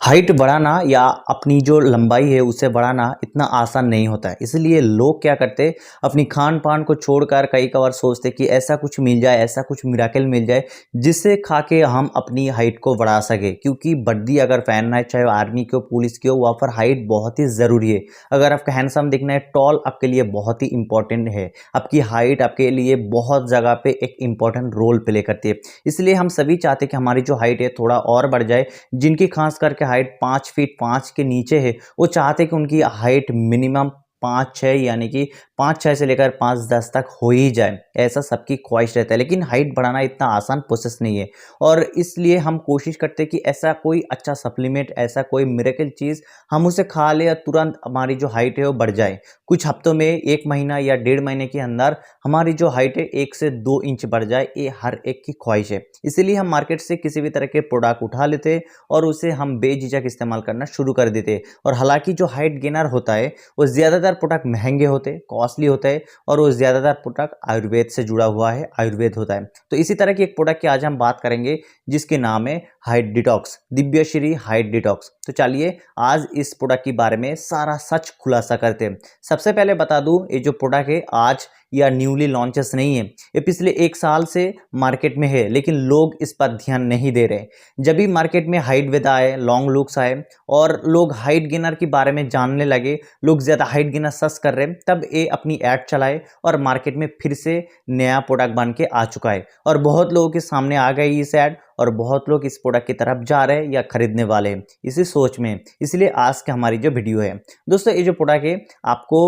Height बढ़ाना या अपनी जो लंबाई है उसे बढ़ाना इतना आसान नहीं होता है। इसलिए लोग क्या करते हैं, अपनी खान पान को छोड़कर कई कबार सोचते कि ऐसा कुछ मिल जाए, ऐसा कुछ मिराकल मिल जाए जिससे खा के हम अपनी हाइट को बढ़ा सके। क्योंकि वर्दी अगर पहनना है, चाहे आर्मी की हो, पुलिस की हो, वहाँ पर हाइट बहुत ही ज़रूरी है। अगर आपका हैंडसम दिखना है, टॉल आपके लिए बहुत ही इंपॉर्टेंट है। आपकी हाइट आपके लिए बहुत जगह पे एक इंपॉर्टेंट रोल प्ले करती है। इसलिए हम सभी चाहते हैं कि हमारी जो हाइट है थोड़ा और बढ़ जाए। जिनकी खास करके हाइट 5 फीट 5 के नीचे है, वो चाहते हैं कि उनकी हाइट मिनिमम 5-6 यानी कि 5-6 से लेकर 5-10 तक हो ही जाए। ऐसा सबकी ख्वाहिश रहता है, लेकिन हाइट बढ़ाना इतना आसान प्रोसेस नहीं है। और इसलिए हम कोशिश करते हैं कि ऐसा कोई अच्छा सप्लीमेंट, ऐसा कोई मिरेकल चीज़ हम उसे खा ले और तुरंत हमारी जो हाइट है वो बढ़ जाए। कुछ हफ्तों में, 1 महीना या 1.5 महीने के अंदर हमारी जो हाइट है 1 से 2 इंच बढ़ जाए, ये हर एक की ख्वाहिश है। इसीलिए हम मार्केट से किसी भी तरह के प्रोडक्ट उठा लेते हैं और उसे हम बेझिझक इस्तेमाल करना शुरू कर देते हैं। और हालांकि जो हाइट गेनर होता है वो ज़्यादातर प्रोडक्ट महंगे होते हैं, कॉस्टली होता है, और वो ज़्यादातर प्रोडक्ट आयुर्वेद से जुड़ा हुआ है, आयुर्वेद होता है। तो इसी तरह की एक प्रोडक्ट की आज हम बात करेंगे जिसके नाम है height detox, Divyashree height detox. तो चलिए आज इस प्रोडक्ट के बारे में सारा सच खुलासा करते हैं। सबसे पहले बता दूं, ये जो प्रोडक्ट है आज या न्यूली लॉन्चेस नहीं है, ये पिछले 1 साल से मार्केट में है, लेकिन लोग इस पर ध्यान नहीं दे रहे। जब भी मार्केट में हाइट विद आए, लॉन्ग लुक्स आए और लोग हाइट गेनर के बारे में जानने लगे, लोग ज़्यादा हाइट गेनर सर्च कर रहे हैं, तब ये अपनी ऐड चलाए और मार्केट में फिर से नया प्रोडक्ट बन के आ चुका है। और बहुत लोगों के सामने आ गई इस ऐड, और बहुत लोग इस प्रोडक्ट की तरफ जा रहे हैं या खरीदने वाले हैं इसी सोच में। इसलिए आज की हमारी जो वीडियो है दोस्तों, ये जो प्रोडक्ट है आपको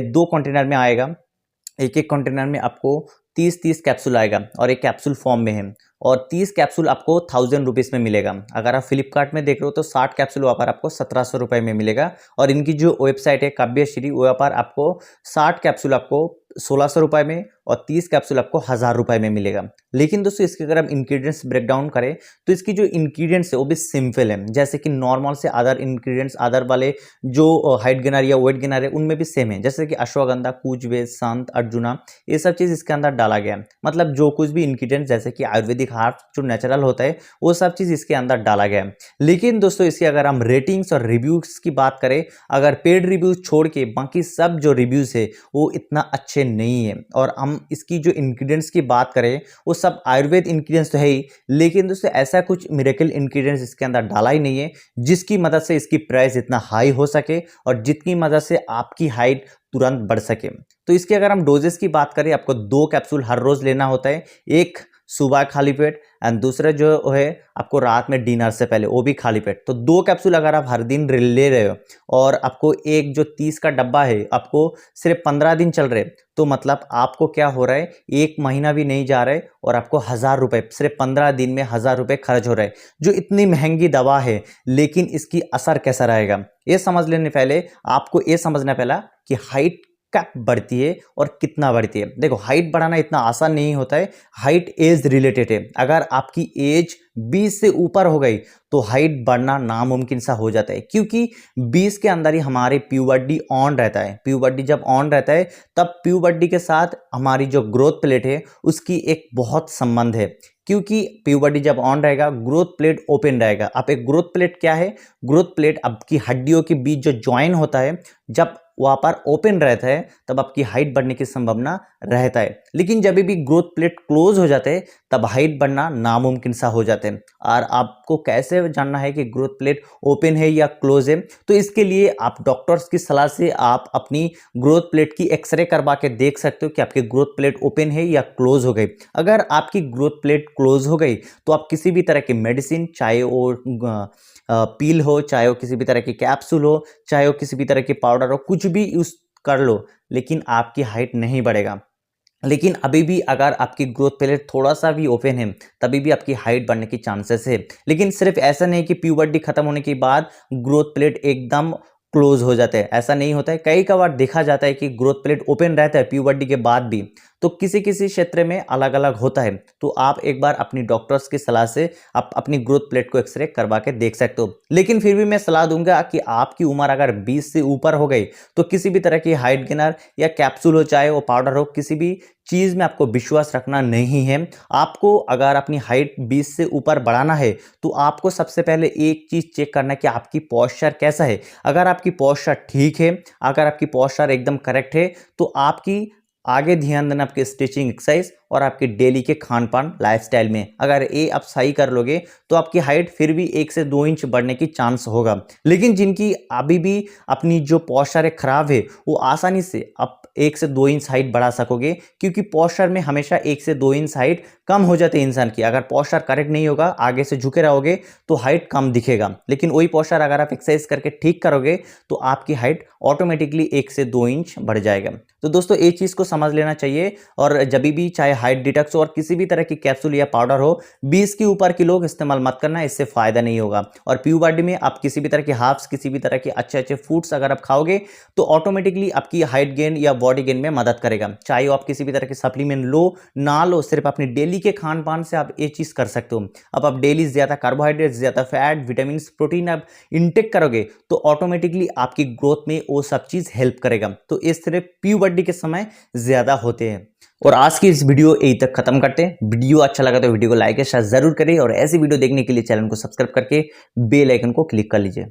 2 कंटेनर में आएगा। एक एक कंटेनर में आपको 30-30 कैप्सूल आएगा और एक कैप्सूल फॉर्म में है। और 30 कैप्सूल आपको 1000 रुपीज़ में मिलेगा। अगर आप फ्लिपकार्ट में देख रहे हो तो 60 कैप्सूल वहाँ पर आपको 1700 रुपये में मिलेगा। और इनकी जो वेबसाइट है काव्यश्री, वहाँ पर आपको 60 कैप्सूल आपको 1600 रुपये में और 30 कैप्सूल आपको 1000 रुपये में मिलेगा। लेकिन दोस्तों इसके अगर हम इंग्रेडिएंट्स ब्रेक डाउन करें तो इसकी जो इंग्रेडिएंट्स है वो भी सिंपल है। जैसे कि नॉर्मल से अदर इंग्रेडिएंट्स, अदर वाले जो हाइट गेनर या वेट गेनर है उनमें भी सेम है। जैसे कि अश्वगंधा, कूजवेद, संत, अर्जुना, ये सब चीज़ इसके अंदर डाला गया है। मतलब जो कुछ भी इंग्रेडिएंट्स जैसे कि आयुर्वेदिक हार्ब जो नेचुरल होता है वो सब चीज़ इसके अंदर डाला गया है। लेकिन दोस्तों इसकी अगर हम रेटिंग्स और रिव्यूज़ की बात करें, अगर पेड रिव्यूज़ छोड़ के बाकी सब जो रिव्यूज़ है वो इतना अच्छे नहीं है। और हम इसकी जो इंग्रेडिएंट्स की बात करें वो सब आयुर्वेद इंग्रेडिएंट्स तो है ही, लेकिन दोस्तों ऐसा कुछ मिरेकल इंग्रेडिएंट्स इसके अंदर डाला ही नहीं है जिसकी मदद से इसकी प्राइस इतना हाई हो सके और जितनी मदद से आपकी हाइट तुरंत बढ़ सके। तो इसके अगर हम डोजेस की बात करें, आपको 2 कैप्सूल हर रोज लेना होता है। एक सुबह खाली पेट एंड दूसरा जो है आपको रात में डिनर से पहले, वो भी खाली पेट। तो 2 कैप्सूल अगर आप हर दिन ले रहे हो और आपको एक जो 30 का डब्बा है आपको सिर्फ 15 दिन चल रहे, तो मतलब आपको क्या हो रहा है, 1 महीना भी नहीं जा रहा है और आपको 1000 रुपये सिर्फ 15 दिन में 1000 रुपये खर्च हो रहा है। जो इतनी महंगी दवा है, लेकिन इसकी असर कैसा रहेगा ये समझ लेने पहले आपको ये समझना पहला कि हाइट कब बढ़ती है और कितना बढ़ती है। देखो हाइट बढ़ाना इतना आसान नहीं होता है। हाइट एज रिलेटेड है। अगर आपकी एज 20 से ऊपर हो गई तो हाइट बढ़ना नामुमकिन सा हो जाता है, क्योंकि 20 के अंदर ही हमारी प्यूबर्टी ऑन रहता है। प्यूबर्टी जब ऑन रहता है तब प्यूबर्टी के साथ हमारी जो ग्रोथ प्लेट है उसकी एक बहुत संबंध है। क्योंकि प्यूबर्टी जब ऑन रहेगा, ग्रोथ प्लेट ओपन रहेगा। अब एक ग्रोथ प्लेट क्या है? ग्रोथ प्लेट आपकी हड्डियों के बीच जो ज्वाइन होता है, जब वहाँ पर ओपन रहता है तब आपकी हाइट बढ़ने की संभावना रहता है। लेकिन जब भी ग्रोथ प्लेट क्लोज हो जाते हैं तब हाइट बढ़ना नामुमकिन सा हो जाते हैं। और आपको कैसे जानना है कि ग्रोथ प्लेट ओपन है या क्लोज है? तो इसके लिए आप डॉक्टर्स की सलाह से आप अपनी ग्रोथ प्लेट की एक्सरे करवा के देख सकते हो कि आपकी ग्रोथ प्लेट ओपन है या क्लोज हो गई। अगर आपकी ग्रोथ प्लेट क्लोज हो गई तो आप किसी भी तरह की मेडिसिन, चाहे वो पील हो, चाहे वो किसी भी तरह की कैप्सूल हो, चाहे वो किसी भी तरह की पाउडर हो, कुछ भी यूज कर लो, लेकिन आपकी हाइट नहीं बढ़ेगा। लेकिन अभी भी अगर आपकी ग्रोथ प्लेट थोड़ा सा भी ओपन है तभी भी आपकी हाइट बढ़ने की चांसेस है। लेकिन सिर्फ ऐसा नहीं कि प्यूबर्टी खत्म होने के बाद ग्रोथ प्लेट एकदम क्लोज हो जाता है, ऐसा नहीं होता है। कई बार देखा जाता है कि ग्रोथ प्लेट ओपन रहता है प्यूबर्टी के बाद भी। तो किसी किसी क्षेत्र में अलग अलग होता है। तो आप एक बार अपनी डॉक्टर्स की सलाह से आप अपनी ग्रोथ प्लेट को एक्सरे करवा के देख सकते हो। लेकिन फिर भी मैं सलाह दूंगा कि आपकी उम्र अगर 20 से ऊपर हो गई तो किसी भी तरह की हाइट गेनर या कैप्सूल हो, चाहे वो पाउडर हो, किसी भी चीज़ में आपको विश्वास रखना नहीं है। आपको अगर अपनी हाइट 20 से ऊपर बढ़ाना है तो आपको सबसे पहले एक चीज़ चेक करना है कि आपकी पोस्चर कैसा है। अगर आपकी पोस्चर ठीक है, अगर आपकी पोस्चर एकदम करेक्ट है तो आपकी आगे ध्यान देना आपके स्ट्रेचिंग एक्सरसाइज और आपके डेली के खान पान लाइफस्टाइल में। अगर ये आप सही कर लोगे तो आपकी हाइट फिर भी 1 से 2 इंच बढ़ने की चांस होगा। लेकिन जिनकी अभी भी अपनी जो पोस्चर है खराब है वो आसानी से आप 1 से 2 इंच हाइट बढ़ा सकोगे, क्योंकि पोस्चर में हमेशा 1 से 2 इंच हाइट कम हो जाती है इंसान की। अगर पोस्चर करेक्ट नहीं होगा, आगे से झुके रहोगे तो हाइट कम दिखेगा। लेकिन वही पोस्चर अगर आप एक्सरसाइज करके ठीक करोगे तो आपकी हाइट ऑटोमेटिकली 1 से 2 इंच बढ़ जाएगा। तो दोस्तों ये चीज़ को समझ लेना चाहिए। और जब भी चाहे हाइट डिटॉक्स और किसी भी तरह की कैप्सूल या पाउडर हो, 20 के ऊपर के लोग इस्तेमाल मत करना, इससे फायदा नहीं होगा। और प्योर बॉडी में आप किसी भी तरह के हार्ब्स, किसी भी तरह के अच्छे अच्छे फूड्स अगर आप खाओगे तो ऑटोमेटिकली आपकी हाइट गेन या बॉडी गेन में मदद करेगा। चाहे आप किसी भी तरह के सप्लीमेंट लो ना लो, सिर्फ अपनी डेली के खान पान से आप ये चीज़ कर सकते हो। अब आप डेली ज़्यादा कार्बोहाइड्रेट, ज़्यादा फैट, विटामिन, प्रोटीन आप इंटेक करोगे तो ऑटोमेटिकली आपकी ग्रोथ में वो सब चीज़ हेल्प करेगा। तो इस तरह प्योर बॉडी के समय ज़्यादा होते हैं। और आज की इस वीडियो यही तक खत्म करते हैं। वीडियो अच्छा लगा तो वीडियो को लाइक या शेयर जरूर करें और ऐसी वीडियो देखने के लिए चैनल को सब्सक्राइब करके बेल आइकन को क्लिक कर लीजिए।